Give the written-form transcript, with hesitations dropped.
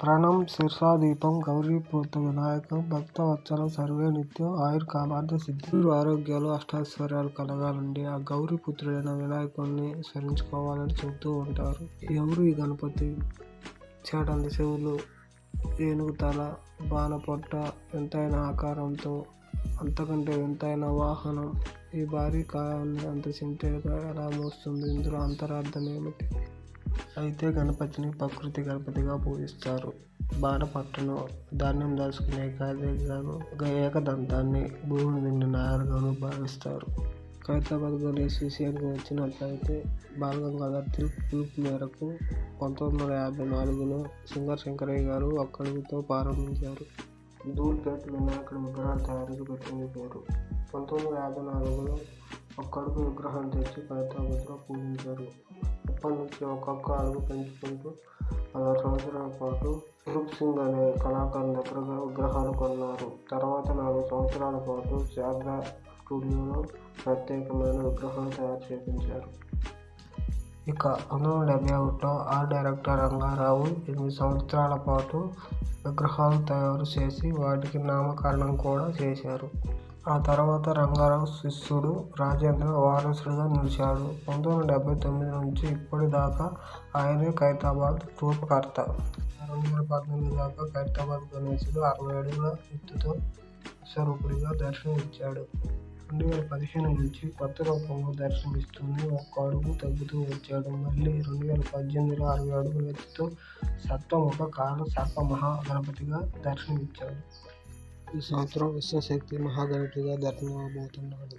ప్రణం శీర్షాదీపం గౌరీపూత Vinayakam Bhaktavatsalam survey నిత్యం ఆయుర్కామార్థ సిద్ధి. ఆరోగ్యాలు అష్టైశ్వర్యాలు కలగాలండి ఆ గౌరీపుత్రుడైన వినాయకుడిని స్మరించుకోవాలని చెబుతూ ఉంటారు. ఎవరు ఈ గణపతి? చేటంత చెవులు, ఏనుగు తల, బాణపొట్ట, వింతైన ఆకారంతో, అంతకంటే వింతైన వాహనం, ఈ భారీ కాయాన్ని అంత సింతేగా ఎలా మోస్తుంది? ఇందులో అంతరార్థం ఏమిటి? అయితే గణపతిని ప్రకృతి గణపతిగా పూజిస్తారు. బాణపట్టును ధాన్యం దాచుకునే గాను, ఏకదంతాన్ని భూమి నిండిన ఆయనగాను భావిస్తారు. ఖైరతాబాద్ గణేష్ విషయానికి వచ్చినట్లయితే బాలగంగాధర్ తిలక్ పిలుపు మేరకు 1954లో సింగర్ శంకరయ్య గారు ఒక్కడుగుతో ప్రారంభించారు. ధూళిపేట వినాయకుడి విగ్రహాల తయారీకి పెట్టింది పేరు. 1954లో ఒక్కడుగు విగ్రహం తెచ్చి ఖైరతాబాద్లో పూజించారు. అప్పటి నుంచి ఒక్కొక్క అడుగు పెంచుకుంటూ 16 సంవత్సరాల పాటు రూప్ సింగ్ అనే కళాకారుని దగ్గర విగ్రహాలు కొన్నారు. తర్వాత 4 సంవత్సరాల పాటు శారదా స్టూడియోలో ప్రత్యేకమైన విగ్రహాలు తయారు చేయించారు. ఇక 1971లో ఆర్ట్ డైరెక్టర్ రంగారావు 8 సంవత్సరాల పాటు విగ్రహాలు తయారు చేసి వాటికి నామకరణం కూడా చేశారు. ఆ తర్వాత రంగారావు శిష్యుడు రాజేంద్ర వారసుడిగా నిలిచాడు. 1979 నుంచి ఇప్పటిదాకా ఆయనే ఖైరతాబాద్ రూపకర్త. 2018 దాకా ఖైరతాబాద్ గణేశుడు 60 అడుగుల ఎత్తుతో విశ్వరూపుడిగా దర్శనమిచ్చాడు. 2015 నుంచి కొత్త రూపంలో దర్శనమిస్తూనే ఒక్క అడుగు తగ్గుతూ వచ్చాడు. మళ్ళీ 2018లో 60 అడుగుల ఎత్తుతో సప్తముఖ కాల సర్ప మహా గణపతిగా దర్శనమిచ్చాడు. ఈ సంవత్సరం విశ్వశక్తి మహాగణపతిగా దర్శనమివ్వబోతున్నాడు.